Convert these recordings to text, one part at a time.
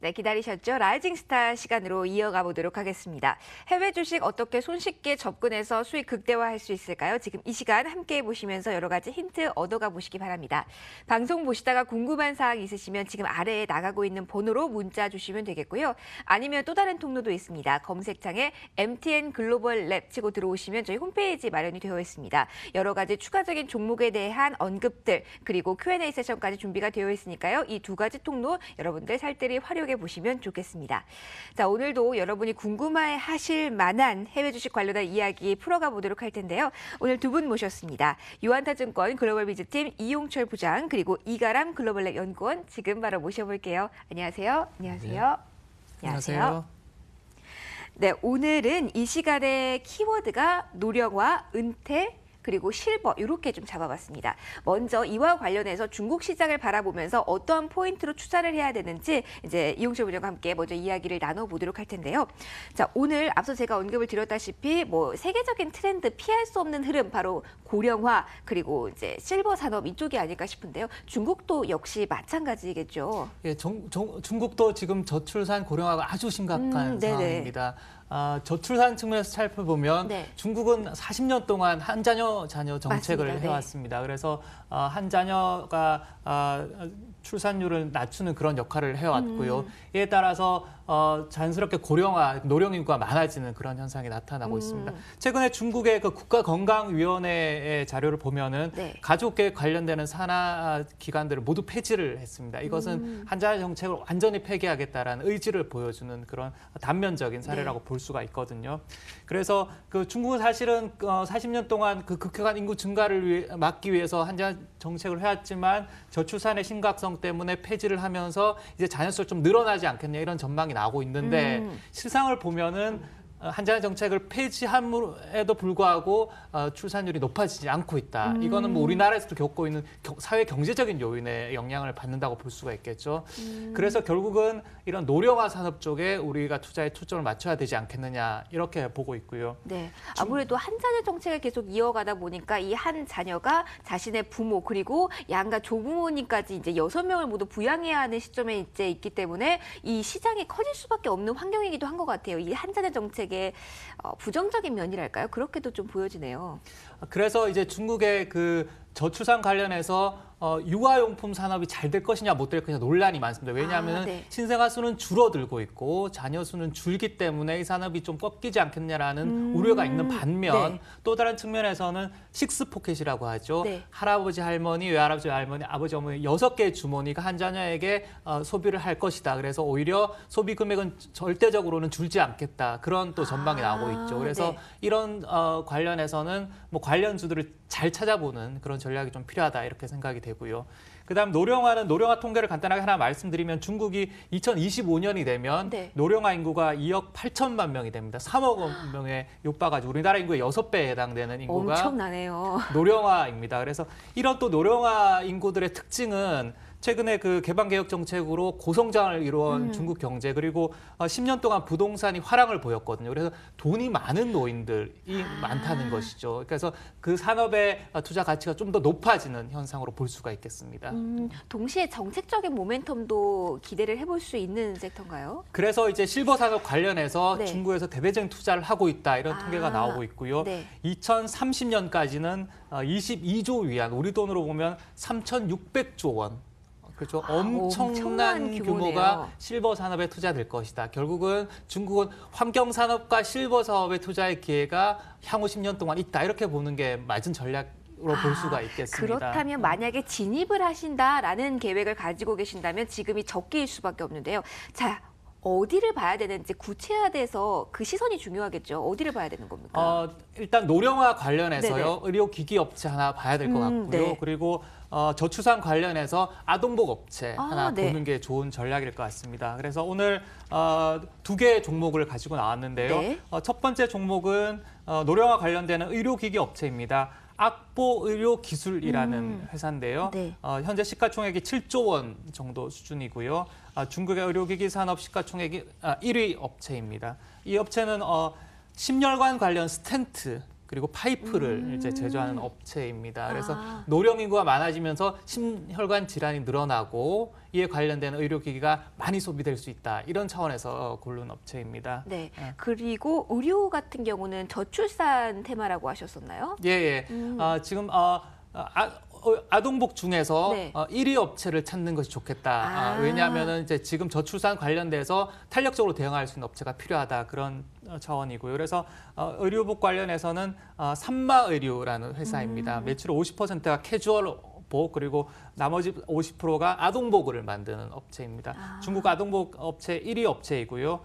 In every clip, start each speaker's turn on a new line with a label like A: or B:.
A: 네, 기다리셨죠? 라이징 스타 시간으로 이어가 보도록 하겠습니다. 해외 주식 어떻게 손쉽게 접근해서 수익 극대화할 수 있을까요? 지금 이 시간 함께 보시면서 여러 가지 힌트 얻어가 보시기 바랍니다. 방송 보시다가 궁금한 사항 있으시면 지금 아래에 나가고 있는 번호로 문자 주시면 되겠고요. 아니면 또 다른 통로도 있습니다. 검색창에 MTN 글로벌 랩 치고 들어오시면 저희 홈페이지 마련이 되어 있습니다. 여러 가지 추가적인 종목에 대한 언급들 그리고 Q&A 세션까지 준비가 되어 있으니까요. 이 두 가지 통로 여러분들 살뜰히 활용해 보시면 좋겠습니다. 자, 오늘도 여러분이 궁금해하실 만한 해외 주식 관련한 이야기 풀어가 보도록 할 텐데요. 오늘 두 분 모셨습니다. 유한타증권 글로벌 비즈팀 이용철 부장 그리고 이가람 글로벌랩 연구원 지금 바로 모셔볼게요. 안녕하세요. 안녕하세요.
B: 네. 안녕하세요.
A: 네, 오늘은 이 시간의 키워드가 노령화, 은퇴, 그리고 실버 이렇게 좀 잡아봤습니다. 먼저 이와 관련해서 중국 시장을 바라보면서 어떠한 포인트로 투자를 해야 되는지 이제 이용철 부장과 함께 먼저 이야기를 나눠보도록 할 텐데요. 자, 오늘 앞서 제가 언급을 드렸다시피 뭐 세계적인 트렌드 피할 수 없는 흐름 바로 고령화 그리고 이제 실버 산업 이쪽이 아닐까 싶은데요. 중국도 역시 마찬가지겠죠.
B: 예, 중국도 지금 저출산 고령화가 아주 심각한 상황입니다. 저출산 측면에서 살펴보면
A: 네.
B: 중국은 40년 동안 한 자녀 정책을
A: 맞습니다.
B: 해왔습니다. 그래서 한 자녀가 출산율을 낮추는 그런 역할을 해왔고요. 이에 따라서 자연스럽게 고령화, 노령 인구가 많아지는 그런 현상이 나타나고 있습니다. 최근에 중국의 그 국가건강위원회의 자료를 보면은
A: 네.
B: 가족계획 관련되는 산하 기관들을 모두 폐지를 했습니다. 이것은 한자녀 정책을 완전히 폐기하겠다라는 의지를 보여주는 그런 단면적인 사례라고 볼 수가 있거든요. 그래서 그 중국은 사실은 40년 동안 그 급격한 인구 증가를 막기 위해서 한자녀 정책을 해왔지만 저출산의 심각성 때문에 폐지를 하면서 이제 자녀 수가 좀 늘어나지 않겠냐 이런 전망이 나오고 있는데 실상을 보면은 한자녀 정책을 폐지함에도 불구하고 출산율이 높아지지 않고 있다. 이거는 뭐 우리나라에서도 겪고 있는 사회 경제적인 요인에 영향을 받는다고 볼 수가 있겠죠. 그래서 결국은 이런 노령화 산업 쪽에 우리가 투자에 초점을 맞춰야 되지 않겠느냐 이렇게 보고 있고요.
A: 네, 아무래도 한 자녀 정책을 계속 이어가다 보니까 이 한 자녀가 자신의 부모 그리고 양가 조부모님까지 이제 6명을 모두 부양해야 하는 시점에 이제 있기 때문에 이 시장이 커질 수밖에 없는 환경이기도 한 것 같아요. 이 한 자녀 정책의 부정적인 면이랄까요? 그렇게도 좀 보여지네요.
B: 그래서 이제 중국의 그 저출산 관련해서 육아용품 산업이 잘 될 것이냐 못 될 것이냐 논란이 많습니다. 왜냐하면
A: 네.
B: 신생아 수는 줄어들고 있고 자녀 수는 줄기 때문에 이 산업이 좀 꺾이지 않겠냐라는 우려가 있는 반면
A: 네.
B: 또 다른 측면에서는 식스포켓이라고 하죠.
A: 네.
B: 할아버지, 할머니, 외할아버지, 할머니, 아버지, 어머니 6개의 주머니가 한 자녀에게 소비를 할 것이다. 그래서 오히려 소비 금액은 절대적으로는 줄지 않겠다. 그런 또 전망이 나오고 있죠. 그래서
A: 네.
B: 이런 관련해서는 뭐 관련주들을 잘 찾아보는 그런 전략이 좀 필요하다 이렇게 생각이 되고요. 그다음 노령화 통계를 간단하게 하나 말씀드리면 중국이 2025년이 되면
A: 네.
B: 노령화 인구가 2억 8천만 명이 됩니다. 3억 명에 육박하죠. 우리나라 인구의 6배에 해당되는 인구가
A: 엄청나네요.
B: 노령화입니다. 그래서 이런 또 노령화 인구들의 특징은 최근에 그 개방개혁 정책으로 고성장을 이루어온 중국 경제 그리고 10년 동안 부동산이 화랑을 보였거든요. 그래서 돈이 많은 노인들이 많다는 것이죠. 그래서 그 산업의 투자 가치가 좀 더 높아지는 현상으로 볼 수가 있겠습니다.
A: 동시에 정책적인 모멘텀도 기대를 해볼 수 있는 섹터인가요?
B: 그래서 이제 실버 산업 관련해서
A: 네.
B: 중국에서 대대적인 투자를 하고 있다 이런 통계가 나오고 있고요.
A: 네.
B: 2030년까지는 22조 위안, 우리 돈으로 보면 3,600조 원. 그렇죠. 엄청난 규모가
A: 규모네요.
B: 실버 산업에 투자될 것이다. 결국은 중국은 환경 산업과 실버 사업에 투자의 기회가 향후 10년 동안 있다. 이렇게 보는 게 맞은 전략으로 볼 수가 있겠습니다.
A: 그렇다면 만약에 진입을 하신다라는 계획을 가지고 계신다면 지금이 적기일 수밖에 없는데요. 자, 어디를 봐야 되는지 구체화돼서 그 시선이 중요하겠죠. 어디를 봐야 되는 겁니까?
B: 일단 노령화 관련해서요.
A: 네네.
B: 의료기기 업체 하나 봐야 될 것 같고요.
A: 네.
B: 그리고 저출산 관련해서 아동복 업체 하나
A: 네.
B: 보는 게 좋은 전략일 것 같습니다. 그래서 오늘 두 개의 종목을 가지고 나왔는데요.
A: 네.
B: 첫 번째 종목은 노령화 관련되는 의료기기 업체입니다. 악보 의료기술이라는 회사인데요.
A: 네.
B: 현재 시가총액이 7조 원 정도 수준이고요. 중국의 의료기기 산업 시가총액이 1위 업체입니다. 이 업체는 심혈관 관련 스텐트 그리고 파이프를 이제 제조하는 업체입니다. 그래서
A: 아.
B: 노령 인구가 많아지면서 심혈관 질환이 늘어나고 이에 관련된 의료기기가 많이 소비될 수 있다. 이런 차원에서 고른 업체입니다.
A: 네. 그리고 의료 같은 경우는 저출산 테마라고 하셨었나요?
B: 예, 예. 지금 아동복 중에서
A: 네.
B: 1위 업체를 찾는 것이 좋겠다. 왜냐하면은 이제 지금 저출산 관련돼서 탄력적으로 대응할 수 있는 업체가 필요하다. 그런 차원이고요. 그래서 의료복 관련해서는 산마의류라는 회사입니다. 매출 50%가 캐주얼복 그리고 나머지 50%가 아동복을 만드는 업체입니다. 중국 아동복 업체 1위 업체이고요.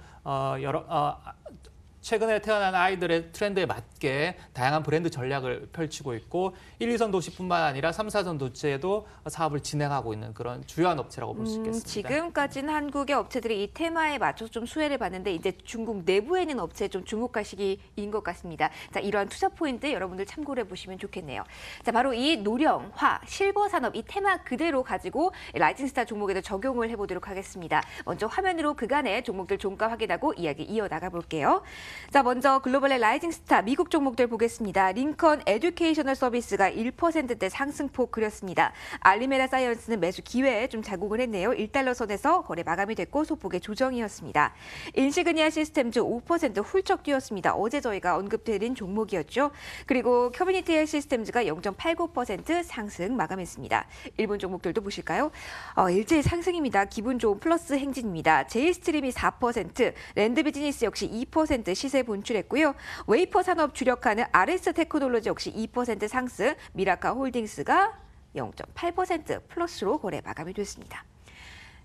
B: 최근에 태어난 아이들의 트렌드에 맞게 다양한 브랜드 전략을 펼치고 있고 1, 2선 도시뿐만 아니라 3, 4선 도시에도 사업을 진행하고 있는 그런 주요한 업체라고 볼 수 있겠습니다.
A: 지금까지는 한국의 업체들이 이 테마에 맞춰서 좀 수혜를 받는데 이제 중국 내부에 있는 업체에 좀 주목할 시기인 것 같습니다. 자, 이러한 투자 포인트 여러분들 참고를 해보시면 좋겠네요. 자, 바로 이 노령화, 실버 산업 이 테마 그대로 가지고 라이징스타 종목에도 적용을 해보도록 하겠습니다. 먼저 화면으로 그간의 종목들 종가 확인하고 이야기 이어나가 볼게요. 자, 먼저 글로벌의 라이징 스타 미국 종목들 보겠습니다. 링컨 에듀케이셔널 서비스가 1%대 상승폭 그렸습니다. 알리메라 사이언스는 매수 기회에 좀 자국을 했네요. 1달러 선에서 거래 마감이 됐고 소폭의 조정이었습니다. 인시그니아 시스템즈 5% 훌쩍 뛰었습니다. 어제 저희가 언급드린 종목이었죠. 그리고 커뮤니티 헬 시스템즈가 0.89% 상승 마감했습니다. 일본 종목들도 보실까요? 일제히 상승입니다. 기분 좋은 플러스 행진입니다. 제이스트림이 4%, 랜드 비즈니스 역시 2% 시세 본출했고요. 웨이퍼 산업 주력하는 RS 테크놀로지 역시 2% 상승, 미라카 홀딩스가 0.8% 플러스로 거래 마감이 됐습니다.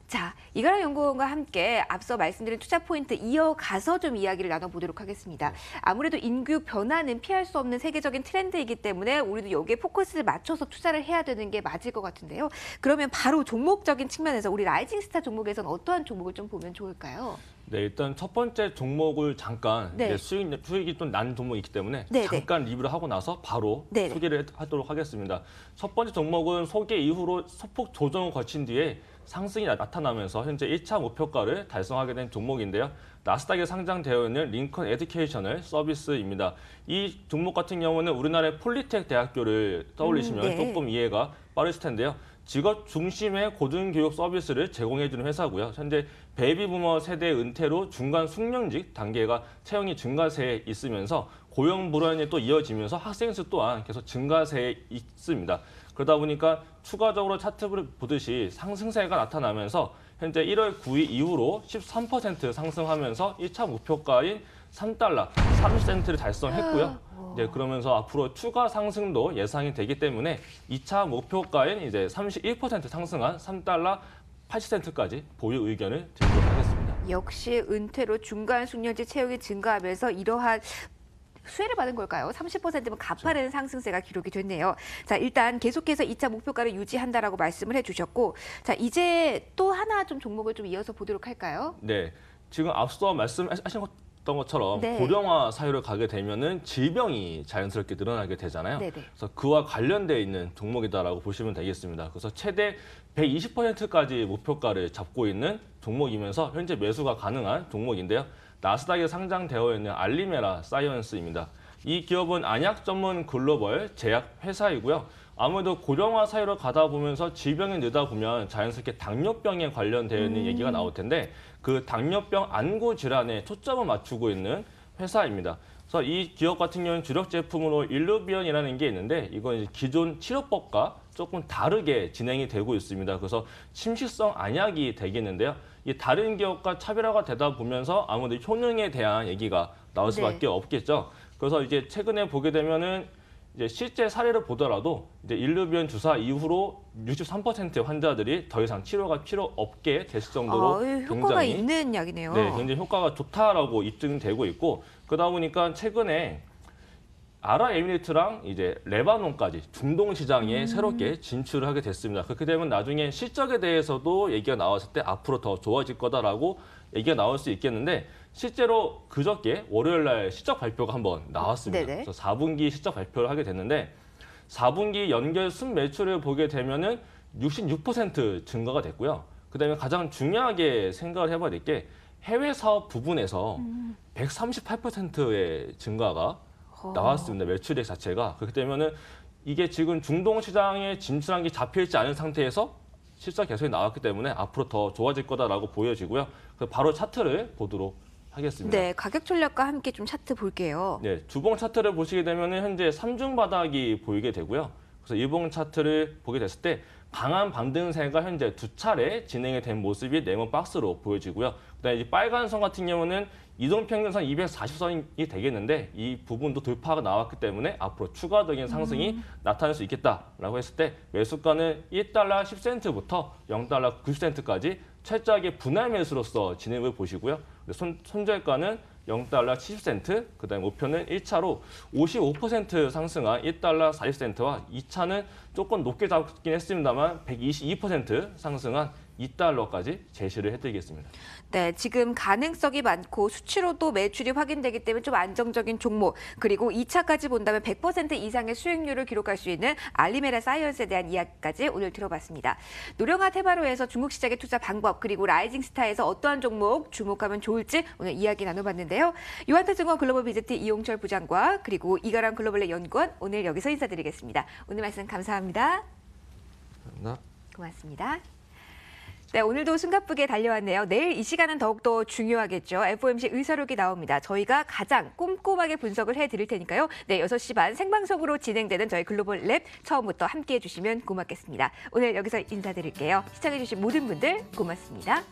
A: 자, 이가람 연구원과 함께 앞서 말씀드린 투자 포인트 이어가서 좀 이야기를 나눠보도록 하겠습니다. 아무래도 인구 변화는 피할 수 없는 세계적인 트렌드이기 때문에 우리도 여기에 포커스를 맞춰서 투자를 해야 되는 게 맞을 것 같은데요. 그러면 바로 종목적인 측면에서 우리 라이징 스타 종목에서는 어떠한 종목을 좀 보면 좋을까요?
C: 네, 일단 첫 번째 종목을 잠깐
A: 네.
C: 이제 수익이 좀 난 종목이 있기 때문에
A: 네,
C: 잠깐 리뷰를 하고 나서 바로
A: 네, 네.
C: 소개를 하도록 하겠습니다. 첫 번째 종목은 소개 이후로 소폭 조정을 거친 뒤에 상승이 나타나면서 현재 1차 목표가를 달성하게 된 종목인데요. 나스닥에 상장되어 있는 링컨 에듀케이셔널 서비스입니다. 이 종목 같은 경우는 우리나라의 폴리텍 대학교를 떠올리시면
A: 네.
C: 조금 이해가 빠르실 텐데요. 직업 중심의 고등교육 서비스를 제공해주는 회사고요. 현재 베이비부머 세대 은퇴로 중간 숙련직 단계가 채용이 증가세에 있으면서 고용 불안이 또 이어지면서 학생 수 또한 계속 증가세에 있습니다. 그러다 보니까 추가적으로 차트를 보듯이 상승세가 나타나면서 현재 1월 9일 이후로 13% 상승하면서 1차 목표가인 3달러 30센트를 달성했고요. 이제 그러면서 앞으로 추가 상승도 예상이 되기 때문에 2차 목표가인 이제 31% 상승한 3달러 80센트까지 보유 의견을 드리도록 하겠습니다.
A: 역시 은퇴로 중간 숙련직 채용이 증가하면서 이러한 수혜를 받은 걸까요? 30%면 가파른 상승세가 기록이 됐네요. 자, 일단 계속해서 2차 목표가를 유지한다라고 말씀을 해주셨고, 자, 이제 또 하나 좀 종목을 좀 이어서 보도록 할까요?
C: 네, 지금 앞서 말씀하신 것처럼
A: 네.
C: 고령화 사회를 가게 되면은 질병이 자연스럽게 늘어나게 되잖아요.
A: 네네.
C: 그래서 그와 관련되어 있는 종목이다라고 보시면 되겠습니다. 그래서 최대 120%까지 목표가를 잡고 있는 종목이면서 현재 매수가 가능한 종목인데요. 나스닥에 상장되어 있는 알리메라 사이언스입니다. 이 기업은 안약 전문 글로벌 제약 회사이고요. 아무래도 고령화 사회로 가다 보면서 질병이 늘다 보면 자연스럽게 당뇨병에 관련되어 있는 얘기가 나올 텐데 그 당뇨병 안구 질환에 초점을 맞추고 있는 회사입니다. 그래서 이 기업 같은 경우는 주력 제품으로 일루비언이라는 게 있는데 이건 이제 기존 치료법과 조금 다르게 진행이 되고 있습니다. 그래서 침식성 안약이 되겠는데요. 이 다른 기업과 차별화가 되다 보면서 아무래도 효능에 대한 얘기가 나올 수밖에 없겠죠. 그래서 이제 최근에 보게 되면은 이제 실제 사례를 보더라도 이제 일루비언 주사 이후로 63%의 환자들이 더 이상 치료가 필요 없게 됐을 정도로
A: 효과가
C: 굉장히
A: 있는 약이네요.
C: 네, 굉장히 효과가 좋다라고 입증되고 있고 그러다 보니까 최근에 아랍에미리트랑 이제 레바논까지 중동 시장에 새롭게 진출을 하게 됐습니다. 그렇게 되면 나중에 실적에 대해서도 얘기가 나왔을 때 앞으로 더 좋아질 거다라고 얘기가 나올 수 있겠는데 실제로 그저께 월요일 날 실적 발표가 한번 나왔습니다.
A: 네네.
C: 그래서 4분기 실적 발표를 하게 됐는데 4분기 연결 순매출을 보게 되면은 66% 증가가 됐고요. 그다음에 가장 중요하게 생각을 해봐야 될 게 해외 사업 부분에서 138%의 증가가 나왔습니다. 매출액 자체가. 그렇기 때문에 이게 지금 중동 시장에 진출한 게 잡혀있지 않은 상태에서 실적 개선이 나왔기 때문에 앞으로 더 좋아질 거다라고 보여지고요. 그래서 바로 차트를 보도록 하겠습니다.
A: 네, 가격 전략과 함께 좀 차트 볼게요.
C: 네, 주봉 차트를 보시게 되면 현재 3중 바닥이 보이게 되고요. 그래서 일봉 차트를 보게 됐을 때 강한 반등세가 현재 2차례 진행이 된 모습이 네모 박스로 보여지고요. 그다음에 이 빨간 선 같은 경우는 이동평균선 240선이 되겠는데 이 부분도 돌파가 나왔기 때문에 앞으로 추가적인 상승이 나타날 수 있겠다라고 했을 때 매수가는 1달러 10센트부터 0달러 90센트까지 철저하게 분할 매수로서 진행을 보시고요. 손절가는 0달러 70센트, 그다음에 목표는 1차로 55% 상승한 1달러 40센트와 2차는 조금 높게 잡긴 했습니다만 122% 상승한 2달러까지 제시를 해드리겠습니다.
A: 네, 지금 가능성이 많고 수치로도 매출이 확인되기 때문에 좀 안정적인 종목, 그리고 2차까지 본다면 100% 이상의 수익률을 기록할 수 있는 알리메라 사이언스에 대한 이야기까지 오늘 들어봤습니다. 노령화 테마로에서 중국 시장의 투자 방법, 그리고 라이징 스타에서 어떠한 종목 주목하면 좋을지 오늘 이야기 나눠봤는데요. 유한타증권 글로벌 비즈티 이용철 부장과 그리고 이가람 글로벌의 연구원 오늘 여기서 인사드리겠습니다. 오늘 말씀 감사합니다.
C: 감사합니다.
A: 고맙습니다. 네, 오늘도 숨가쁘게 달려왔네요. 내일 이 시간은 더욱더 중요하겠죠. FOMC 의사록이 나옵니다. 저희가 가장 꼼꼼하게 분석을 해드릴 테니까요. 네, 6시 반 생방송으로 진행되는 저희 글로벌 랩 처음부터 함께해 주시면 고맙겠습니다. 오늘 여기서 인사드릴게요. 시청해 주신 모든 분들 고맙습니다.